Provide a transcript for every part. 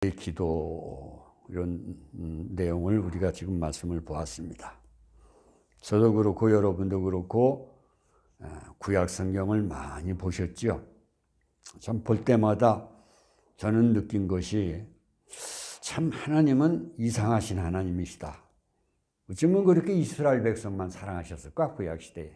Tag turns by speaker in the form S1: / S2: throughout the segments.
S1: 기도 이런 내용을 우리가 지금 말씀을 보았습니다. 저도 그렇고 여러분도 그렇고 구약 성경을 많이 보셨죠. 참 볼 때마다 저는 느낀 것이 참 하나님은 이상하신 하나님이시다. 어쩌면 그렇게 이스라엘 백성만 사랑하셨을까, 구약 시대에.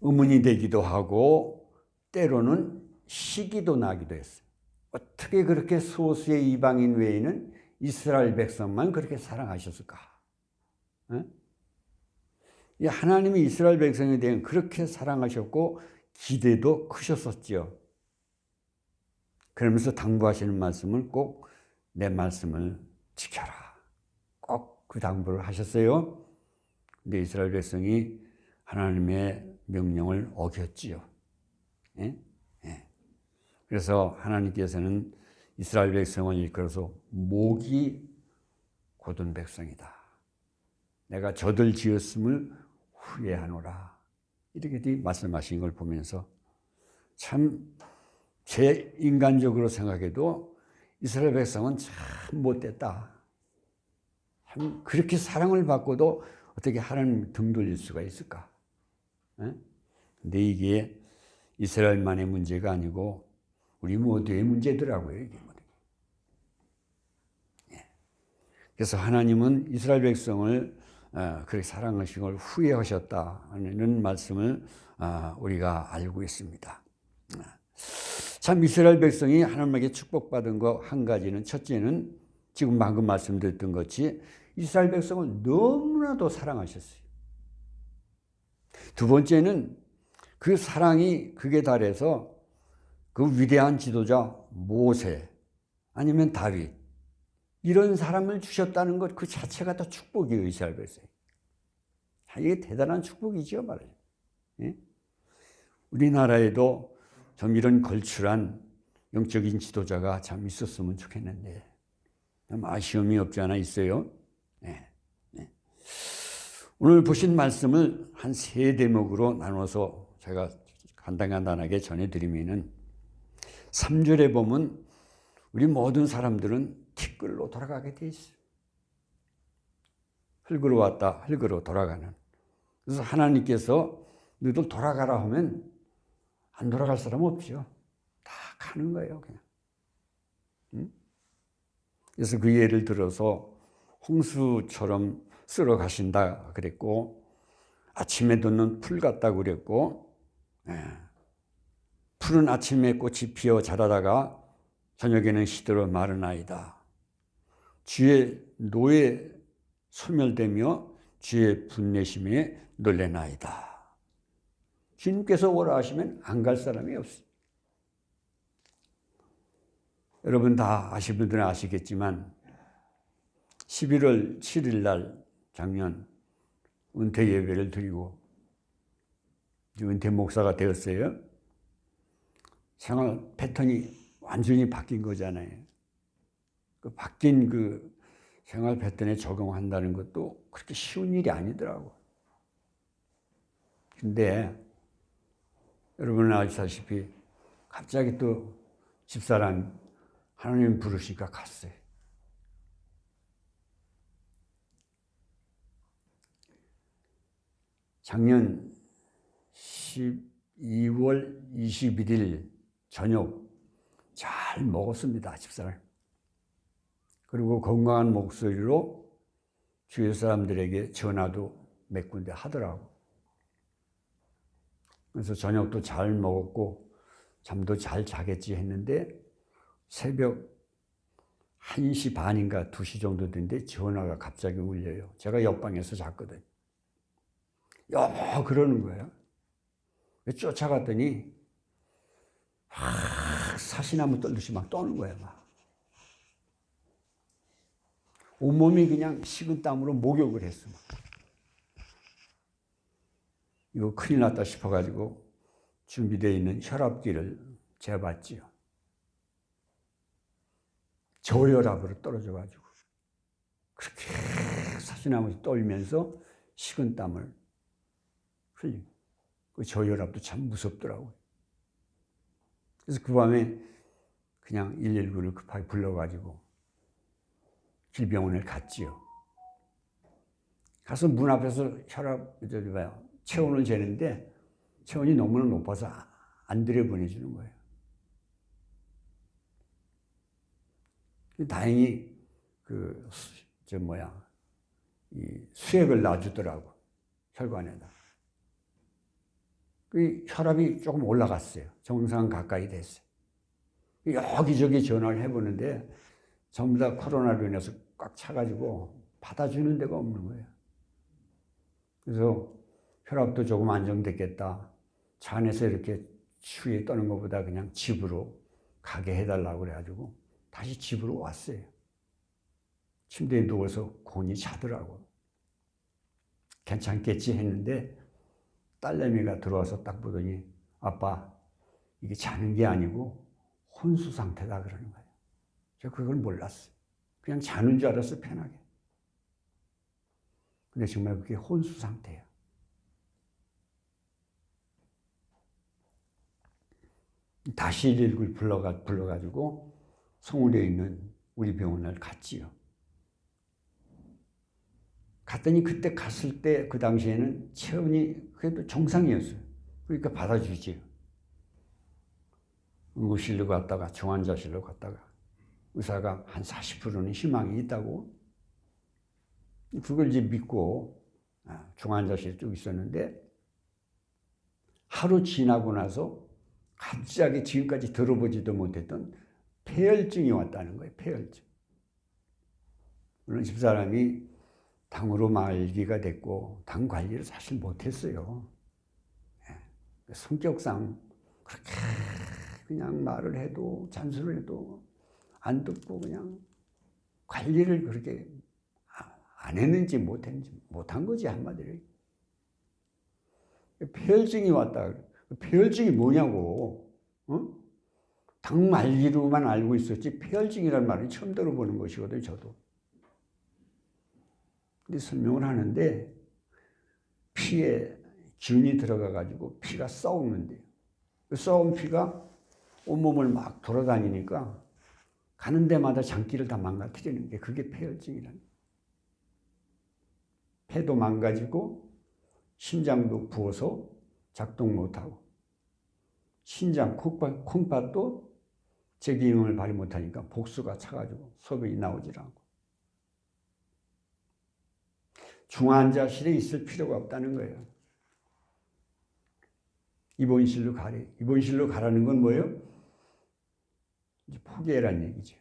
S1: 의문이 되기도 하고 때로는 시기도 나기도 했어요. 어떻게 그렇게 소수의 이방인 외에는 이스라엘 백성만 그렇게 사랑하셨을까? 이 하나님이 이스라엘 백성에 대한 그렇게 사랑하셨고 기대도 크셨었죠. 그러면서 당부하시는 말씀을 꼭 내 말씀을 지켜라. 꼭 그 당부를 하셨어요. 근데 이스라엘 백성이 하나님의 명령을 어겼지요. 예? 예. 그래서 하나님께서는 이스라엘 백성을 일컬어서 목이 곧은 백성이다. 내가 저들 지었음을 후회하노라. 이렇게 말씀하신 걸 보면서 참 제 인간적으로 생각해도 이스라엘 백성은 참 못됐다. 참 그렇게 사랑을 받고도 어떻게 하나님 등 돌릴 수가 있을까? 근데 이게 이스라엘만의 문제가 아니고 우리 모두의 문제더라고요. 이게. 그래서 하나님은 이스라엘 백성을 그렇게 사랑하신 걸 후회하셨다는 말씀을 우리가 알고 있습니다. 참 이스라엘 백성이 하나님에게 축복받은 거 한 가지는, 첫째는 지금 방금 말씀드렸던 것이 이스라엘 백성을 너무나도 사랑하셨어요. 두 번째는 그 사랑이 극에 달해서 그 위대한 지도자 모세 아니면 다윗 이런 사람을 주셨다는 것 그 자체가 다 축복이에요. 이스라엘 백성. 이게 대단한 축복이죠, 말이에요. 예? 우리나라에도 좀 이런 걸출한 영적인 지도자가 참 있었으면 좋겠는데 좀 아쉬움이 없지 않아 있어요. 네. 네. 오늘 보신 말씀을 한 세 대목으로 나눠서 제가 간단하게 전해드리면은 3절에 보면 우리 모든 사람들은 티끌로 돌아가게 돼 있어요. 흙으로 왔다 흙으로 돌아가는. 그래서 하나님께서 너희들 돌아가라 하면 안 돌아갈 사람 없죠. 다 가는 거예요, 그냥. 그래서 그 예를 들어서 홍수처럼 쓸어 가신다 그랬고, 아침에 돋는 풀 같다고 그랬고, 풀은 아침에 꽃이 피어 자라다가 저녁에는 시들어 마르나이다. 주의 노에 소멸되며 주의 분내심에 놀래나이다. 주님께서 오라 하시면 안 갈 사람이 없어요. 여러분 다 아시는 분들은 아시겠지만 11월 7일 날 작년 은퇴 예배를 드리고 은퇴 목사가 되었어요. 생활 패턴이 완전히 바뀐 거잖아요. 그 바뀐 그 생활 패턴에 적응한다는 것도 그렇게 쉬운 일이 아니더라고. 근데 여러분은 아시다시피 갑자기 또 집사람 하나님 부르시니까 갔어요. 작년 12월 21일 저녁 잘 먹었습니다, 집사람. 그리고 건강한 목소리로 주위 사람들에게 전화도 몇 군데 하더라고. 그래서 저녁도 잘 먹었고 잠도 잘 자겠지 했는데 새벽 1시 반인가 2시 정도 됐는데 전화가 갑자기 울려요. 제가 옆방에서 잤거든요. 그러는 거예요. 쫓아갔더니 사시나무 떨듯이 막 떠는 거예요. 막. 온몸이 그냥 식은 땀으로 목욕을 했어. 막. 이거 큰일 났다 싶어가지고 준비되어 있는 혈압기를 재봤지요. 저혈압으로 떨어져가지고 그렇게 사시나무에서 떨면서 식은 땀을 흘리고 그 저혈압도 참 무섭더라고요. 그래서 그 밤에 그냥 119를 급하게 불러가지고 질병원에 갔지요. 가서 문 앞에서 혈압, 체온을 재는데 체온이 너무나 높아서 안 들여보내주는 거예요. 다행히 이 수액을 놔주더라고, 혈관에다. 그 혈압이 조금 올라갔어요. 정상 가까이 됐어요. 여기저기 전화를 해보는데 전부 다 코로나로 인해서 꽉 차가지고 받아주는 데가 없는 거예요. 그래서 혈압도 조금 안정됐겠다. 차 안에서 이렇게 추위에 떠는 것보다 그냥 집으로 가게 해달라고 그래가지고 다시 집으로 왔어요. 침대에 누워서 곤히 자더라고. 괜찮겠지 했는데 딸내미가 들어와서 딱 보더니 아빠, 이게 자는 게 아니고 혼수 상태다 그러는 거예요. 제가 그걸 몰랐어요. 그냥 자는 줄 알았어, 편하게. 근데 정말 그게 혼수 상태예요. 다시 119를 불러가지고 송울에 있는 우리 병원을 갔지요. 갔더니 그때 갔을 때 그 당시에는 체온이 그래도 정상이었어요. 그러니까 받아주지요. 응급실로 갔다가 중환자실로 갔다가 의사가 한 40%는 희망이 있다고 그걸 이제 믿고 중환자실에 쭉 있었는데 하루 지나고 나서 갑자기 지금까지 들어보지도 못했던 폐혈증이 왔다는 거예요. 폐혈증. 물론 집사람이 당으로 말기가 됐고 당 관리를 사실 못했어요. 성격상 그렇게 그냥 말을 해도 잔소리를 해도 안 듣고 그냥 관리를 그렇게 안 했는지 못한 거지, 한마디로. 폐혈증이 왔다. 폐혈증이 뭐냐고. 어? 당 말기로만 알고 있었지 폐혈증이라는 말은 처음 들어보는 것이거든요, 저도. 근데 설명을 하는데 피에 균이 들어가가지고 피가 썩는데요. 그 썩은 피가 온몸을 막 돌아다니니까 가는 데마다 장기를 다 망가뜨리는 게 그게 폐혈증이라는 거예요. 폐도 망가지고 심장도 부어서 작동 못하고 신장, 콩팥도 제 기능을 발휘 못하니까 복수가 차가지고 소변이 나오질 않고 중환자실에 있을 필요가 없다는 거예요. 입원실로 가래. 입원실로 가라는 건 뭐예요? 이제 포기해라는 얘기죠.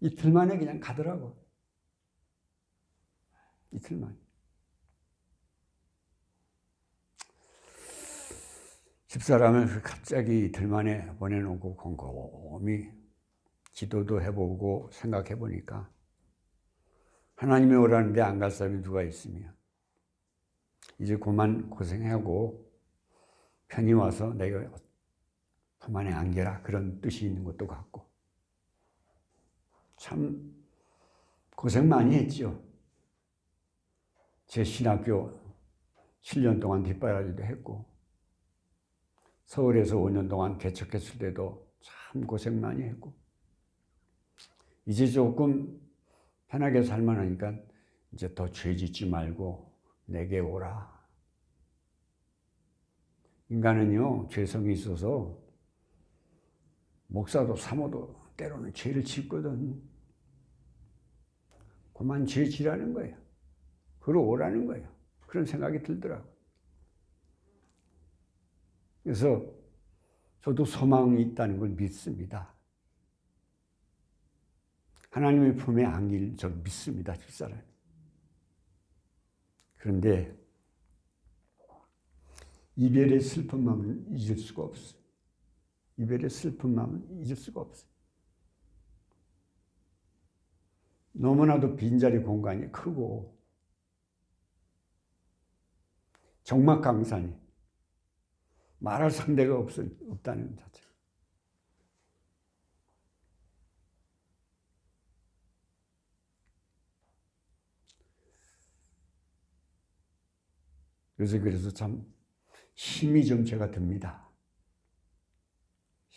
S1: 이틀 만에 그냥 가더라고. 이틀 만에. 집사람을 갑자기 이틀 만에 보내놓고 곰곰이 기도도 해보고 생각해보니까 하나님이 오라는데 안 갈 사람이 누가 있으며 이제 그만 고생하고 편히 와서 내가 품 안에 안겨라 그런 뜻이 있는 것도 같고 참 고생 많이 했죠. 제 신학교 7년 동안 뒷바라지도 했고 서울에서 5년 동안 개척했을 때도 참 고생 많이 했고 이제 조금 편하게 살만하니까 이제 더 죄 짓지 말고 내게 오라. 인간은요 죄성이 있어서 목사도 사모도 때로는 죄를 짓거든. 그만 죄 지라는 거예요. 그러 오라는 거예요. 그런 생각이 들더라고요. 그래서 저도 소망이 있다는 걸 믿습니다. 하나님의 품에 안길 저 믿습니다, 집사람. 그런데 이별의 슬픈 마음을 잊을 수가 없어요. 이별의 슬픈 마음을 잊을 수가 없어요. 너무나도 빈자리 공간이 크고 정막강산이 말할 상대가 없다는 자체. 그래서 참 힘이 좀 제가 듭니다.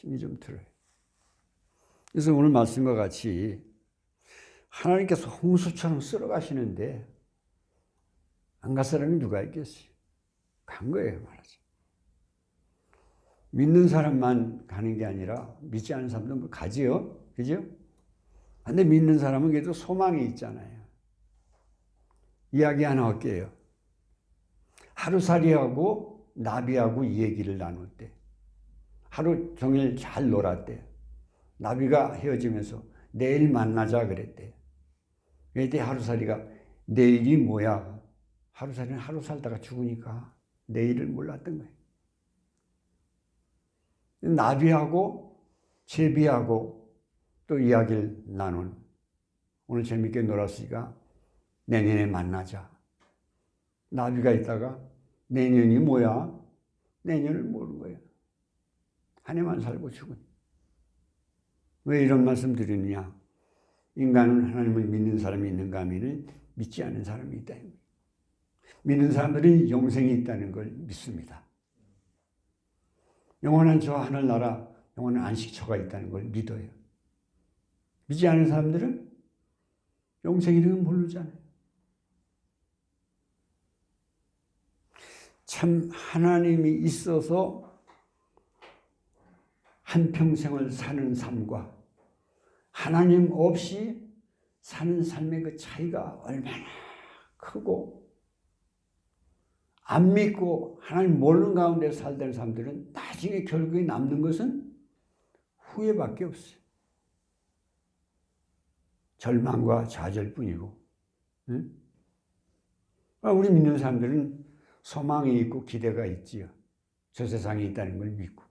S1: 힘이 좀 들어요. 그래서 오늘 말씀과 같이 하나님께서 홍수처럼 쓸어가시는데 안 갈 사람이 누가 있겠어요? 간 거예요, 말하자. 믿는 사람만 가는 게 아니라 믿지 않는 사람도 가지요. 그죠? 근데 믿는 사람은 그래도 소망이 있잖아요. 이야기 하나 할게요. 하루살이하고 나비하고 이 얘기를 나눌 때 하루 종일 잘 놀았대. 나비가 헤어지면서 내일 만나자 그랬대. 그때 하루살이가 내일이 뭐야? 하루살이는 하루 살다가 죽으니까 내일을 몰랐던 거예요. 나비하고 제비하고 또 이야기를 나눈 오늘 재밌게 놀았으니까 내년에 만나자. 나비가 있다가 내년이 뭐야? 내년을 모르는 거예요. 한 해만 살고 죽은. 왜 이런 말씀 드리느냐? 인간은 하나님을 믿는 사람이 있는가 하면은 믿지 않는 사람이 있다. 믿는 사람들은 영생이 있다는 걸 믿습니다. 영원한 저 하늘나라, 영원한 안식처가 있다는 걸 믿어요. 믿지 않는 사람들은 영생이라는 걸 모르잖아요. 참 하나님이 있어서 한평생을 사는 삶과 하나님 없이 사는 삶의 그 차이가 얼마나 크고 안 믿고 하나님 모르는 가운데 살던 사람들은 나중에 결국에 남는 것은 후회밖에 없어요. 절망과 좌절뿐이고. 응? 우리 믿는 사람들은 소망이 있고 기대가 있지요. 저 세상에 있다는 걸 믿고.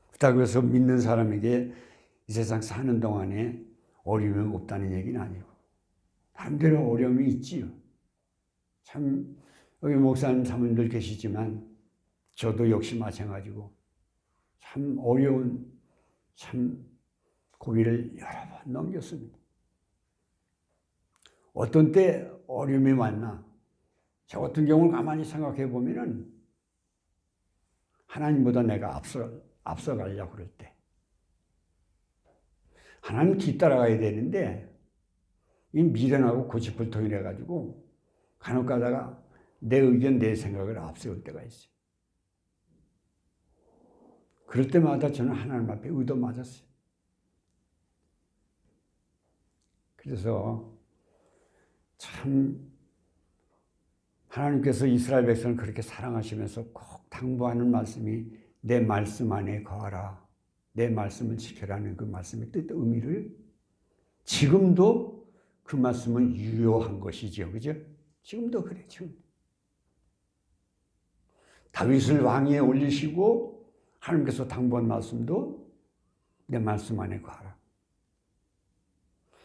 S1: 그렇다고 해서 믿는 사람에게 이 세상 사는 동안에 어려움이 없다는 얘기는 아니고 나름대로 어려움이 있지요. 참 여기 목사님 사모님들 계시지만 저도 역시 마찬가지고 참 어려운 참 고비를 여러 번 넘겼습니다. 어떤 때 어려움이 왔나? 저 같은 경우는 가만히 생각해 보면은 하나님보다 내가 앞서가려고 그럴 때 하나님 뒤따라가야 되는데 이 미련하고 고집불통이라 가지고 간혹 가다가 내 의견, 내 생각을 앞세울 때가 있어요. 그럴 때마다 저는 하나님 앞에 얻어맞았어요. 그래서 참 하나님께서 이스라엘 백성을 그렇게 사랑하시면서 꼭 당부하는 말씀이 내 말씀 안에 거하라. 내 말씀을 지켜라는 그 말씀의 뜻, 의미를 지금도 그 말씀은 유효한 것이죠. 그죠? 지금도 그래, 지금. 다윗을 왕위에 올리시고 하나님께서 당부한 말씀도 내 말씀 안에 거하라.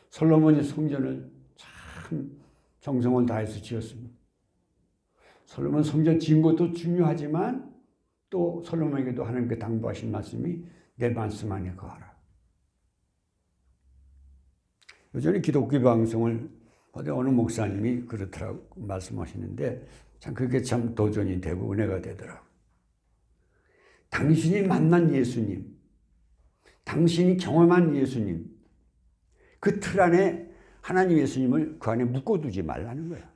S1: 솔로몬이 성전을 참 정성을 다해서 지었습니다. 솔로몬 성전 지은 것도 중요하지만 또 솔로몬에게도 하나님께 당부하신 말씀이 내 말씀 안에 거하라. 요즘에 기독교 방송을 어느 목사님이 그렇더라고 말씀하시는데 참 그게 참 도전이 되고 은혜가 되더라고. 당신이 만난 예수님, 당신이 경험한 예수님, 그 틀 안에 하나님 예수님을 그 안에 묶어두지 말라는 거야.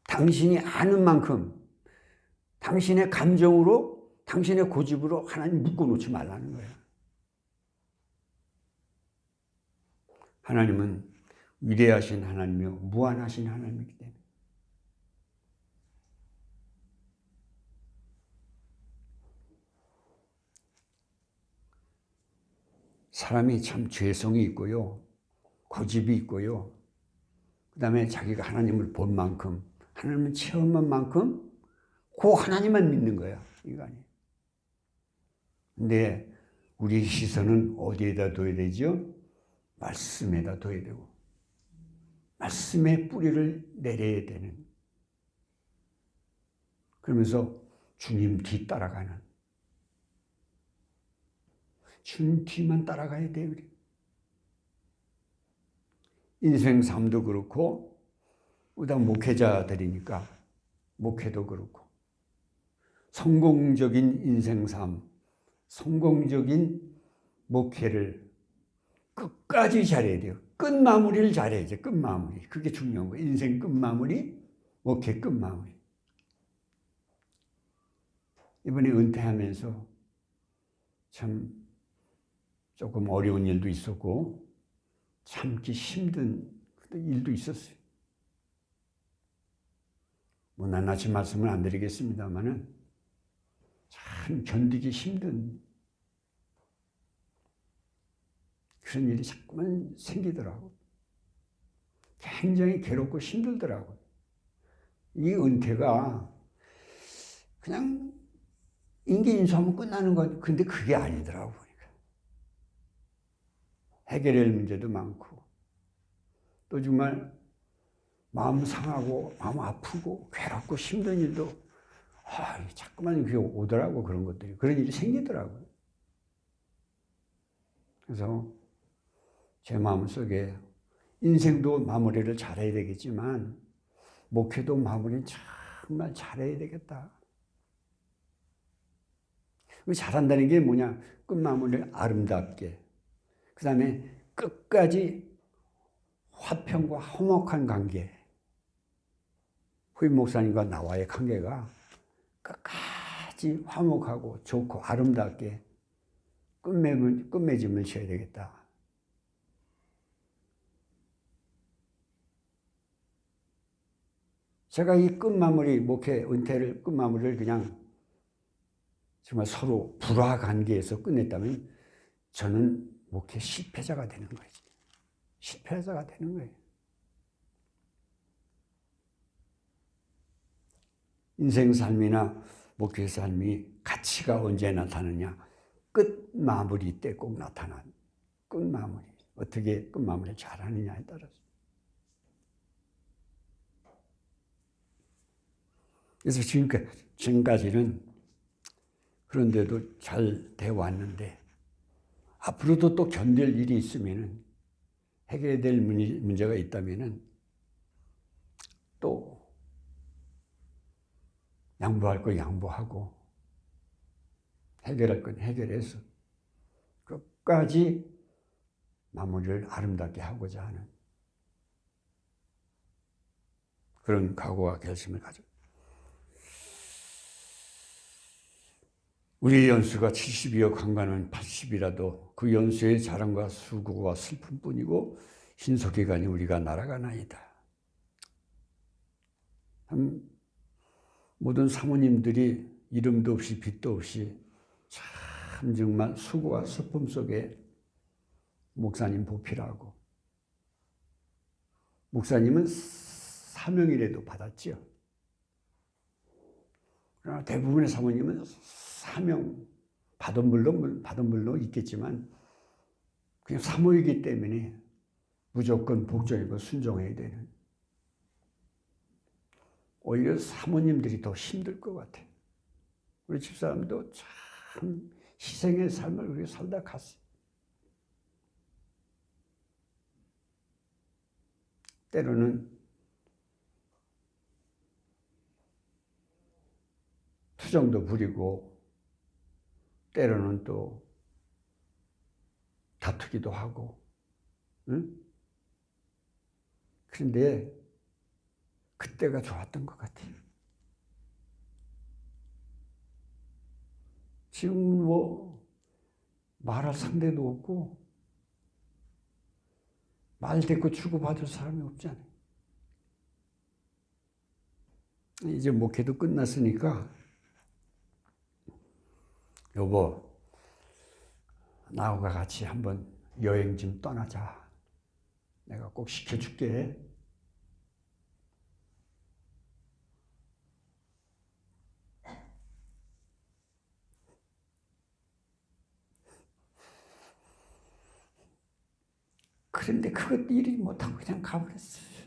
S1: 당신이 아는 만큼 당신의 감정으로, 당신의 고집으로 하나님 묶어놓지 말라는 거야. 하나님은 위대하신 하나님이요 무한하신 하나님이기 때문에 사람이 참 죄성이 있고요, 고집이 있고요, 그 다음에 자기가 하나님을 본 만큼, 하나님을 체험한 만큼 그 하나님만 믿는 거야, 인간이. 근데 우리의 시선은 어디에다 둬야 되죠? 말씀에다 둬야 되고 말씀의 뿌리를 내려야 되는, 그러면서 주님 뒤 따라가는, 주님 뒤만 따라가야 돼요. 우리 인생 삶도 그렇고 그다음 목회자들이니까 목회도 그렇고 성공적인 인생삶, 성공적인 목회를 끝까지 잘해야 돼요. 끝마무리를 잘해야죠. 끝마무리. 그게 중요한 거예요. 인생 끝마무리, 목회 끝마무리. 이번에 은퇴하면서 참 조금 어려운 일도 있었고 참기 힘든 일도 있었어요. 뭐 낱낱이 말씀을 안 드리겠습니다만은 참 견디기 힘든 그런 일이 자꾸만 생기더라고. 굉장히 괴롭고 힘들더라고. 이 은퇴가 그냥 인기인수하면 끝나는 것, 근데 그게 아니더라고. 보니까. 해결할 문제도 많고, 또 정말 마음 상하고, 마음 아프고, 괴롭고 힘든 일도, 자꾸만 그게 오더라고, 그런 것들이. 그런 일이 생기더라고요. 그래서 제 마음속에 인생도 마무리를 잘해야 되겠지만, 목회도 마무리는 정말 잘해야 되겠다. 잘한다는 게 뭐냐? 끝마무리를 아름답게. 그 다음에 끝까지 화평과 화목한 관계. 후임 목사님과 나와의 관계가 끝까지 화목하고 좋고 아름답게 끝맺음을 지어야 되겠다. 제가 이 끝마무리, 목회, 은퇴를, 끝마무리를 그냥 정말 서로 불화 관계에서 끝냈다면 저는 목회 실패자가 되는 거지. 실패자가 되는 거예요. 인생 삶이나 목회 삶이 가치가 언제 나타나냐? 끝마무리 때 꼭 나타난 끝마무리. 어떻게 끝마무리를 잘하느냐에 따라서. 그래서 지금까지는 그런데도 잘 돼 왔는데 앞으로도 또 견딜 일이 있으면은 해결해야 될 문제가 있다면은 또 양보할 거 양보하고 해결할 건 해결해서 끝까지 마무리를 아름답게 하고자 하는 그런 각오와 결심을 가져. 우리의 연수가 70이여 강간은 80이라도 그 연수의 자랑과 수고와 슬픔뿐이고 신속기간이 우리가 날아가나이다. 모든 사모님들이 이름도 없이 빛도 없이 참 정말 수고와 슬픔 속에 목사님 보필하고 목사님은 사명이라도 받았지요. 그러나 대부분의 사모님은 사명 받은 물도 있겠지만 그냥 사모이기 때문에 무조건 복종이고 순종해야 되는 오히려 사모님들이 더 힘들 것 같아요. 우리 집사람도 참 희생의 삶을 우리가 살다 갔어요. 때로는 투정도 부리고 때로는 또 다투기도 하고, 응? 그런데 그때가 좋았던 것 같아요. 지금 뭐 말할 상대도 없고 말 대꾸 주고받을 사람이 없잖아요. 이제 목회도 끝났으니까 여보, 나하고 같이 한번 여행 좀 떠나자. 내가 꼭 시켜줄게. 그런데 그것 일이 못하고 그냥 가버렸어요.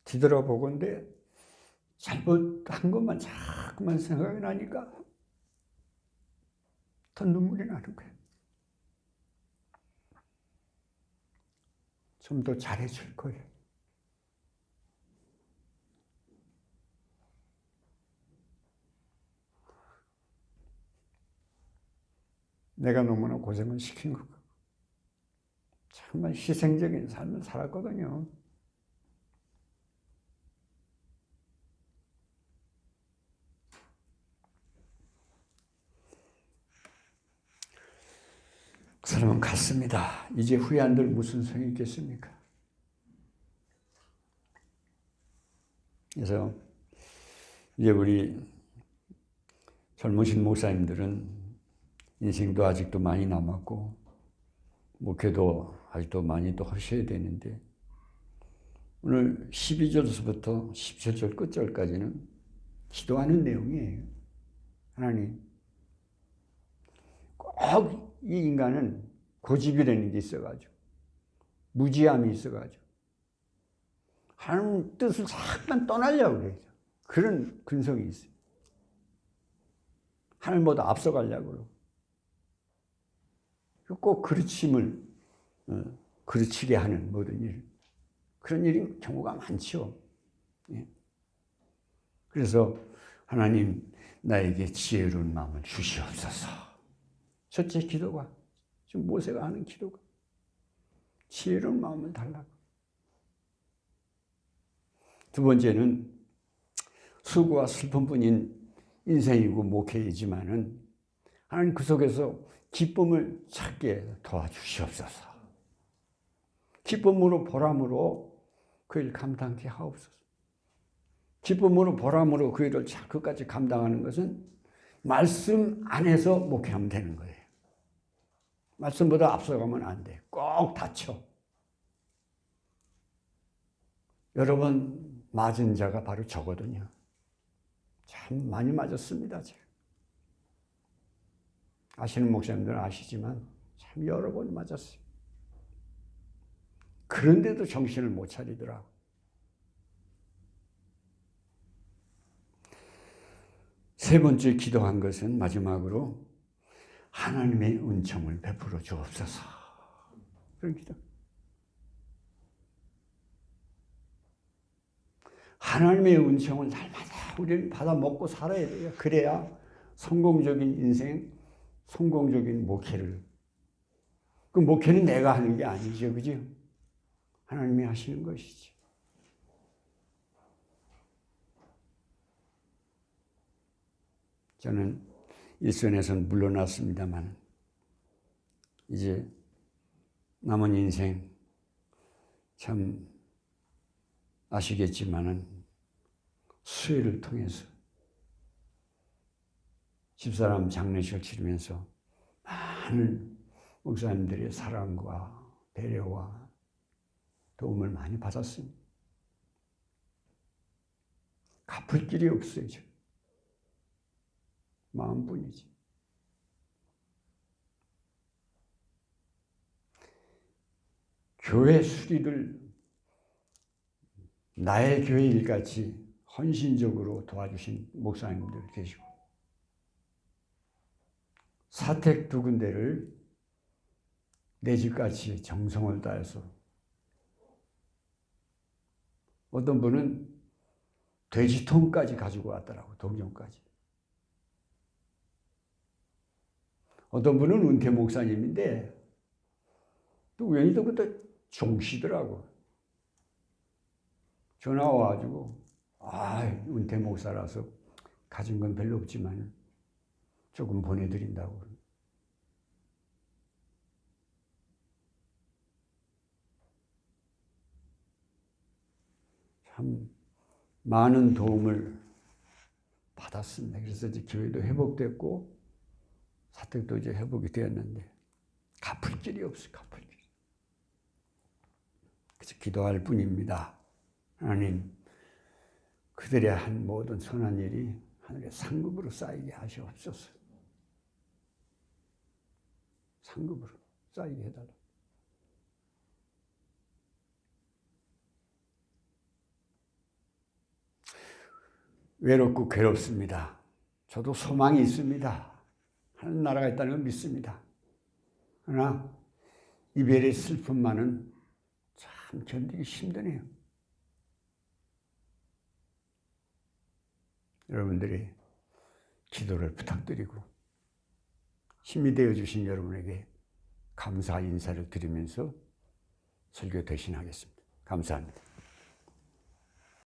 S1: 뒤돌아보건데 잘못한 것만 자꾸만 생각이 나니까 더 눈물이 나는 거예요. 좀 더 잘해줄 거예요. 내가 너무나 고생을 시킨 것 같고 정말 희생적인 삶을 살았거든요. 그 사람은 갔습니다. 이제 후회한들 무슨 소용이 있겠습니까? 그래서 이제 우리 젊으신 목사님들은 인생도 아직도 많이 남았고 목회도 아직도 많이 또 하셔야 되는데 오늘 12절서부터 17절 끝절까지는 기도하는 내용이에요. 하나님, 꼭 이 인간은 고집이라는 게 있어가지고 무지함이 있어가지고 하나님 뜻을 잠깐 떠나려고 그래요. 그런 근성이 있어요. 하나님보다 앞서가려고 그러고 꼭 그르침을 그르치게 하는 모든 일, 그런 일이 경우가 많죠. 예. 그래서 하나님 나에게 지혜로운 마음을 주시옵소서. 첫째 기도가 지금 모세가 하는 기도가 지혜로운 마음을 달라고. 두 번째는 수고와 슬픔뿐인 인생이고 목회이지만은 하나님 그 속에서 기쁨을 찾게 도와주시옵소서. 기쁨으로 보람으로 그 일 감당케 하옵소서. 기쁨으로 보람으로 그 일을 끝까지 감당하는 것은 말씀 안에서 목회하면 되는 거예요. 말씀보다 앞서가면 안 돼. 꼭 닫혀. 여러 번 맞은 자가 바로 저거든요. 참 많이 맞았습니다. 제가. 아시는 목사님들은 아시지만 참 여러 번 맞았어요. 그런데도 정신을 못 차리더라고. 세 번째 기도한 것은 마지막으로 하나님의 은총을 베풀어 주옵소서. 그런 기도. 하나님의 은총을 날마다 우리는 받아 먹고 살아야 돼요. 그래야 성공적인 인생, 성공적인 목회를. 그 목회는 내가 하는 게 아니죠. 그죠? 하나님이 하시는 것이지. 저는 일선에서는 물러났습니다만 이제 남은 인생 참 아시겠지만은 수혜를 통해서 집사람 장례식을 치르면서 많은 목사님들의 사랑과 배려와 도움을 많이 받았습니다. 갚을 길이 없어요. 마음뿐이지. 교회 수리를 나의 교회 일같이 헌신적으로 도와주신 목사님들 계시고 사택 2군데를 내 집같이 정성을 다해서 어떤 분은 돼지통까지 가지고 왔더라고. 동정까지. 어떤 분은 은퇴 목사님인데 또 우연히 또 그때 종시더라고. 전화 와가지고 은퇴 목사라서 가진 건 별로 없지만 조금 보내드린다고. 참 많은 도움을 받았습니다. 그래서 이제 교회도 회복됐고 사택도 이제 회복이 되었는데 갚을 길이 없어요. 갚을 길. 그래서 기도할 뿐입니다. 하나님, 그들의 한 모든 선한 일이 하늘의 상급으로 쌓이게 하시옵소서. 상급으로 쌓이게 해달라. 외롭고 괴롭습니다. 저도 소망이 있습니다. 하는 나라가 있다는 걸 믿습니다. 그러나 이별의 슬픔만은 참 견디기 힘드네요. 여러분들이 기도를 부탁드리고 힘이 되어주신 여러분에게 감사 인사를 드리면서 설교 대신하겠습니다. 감사합니다.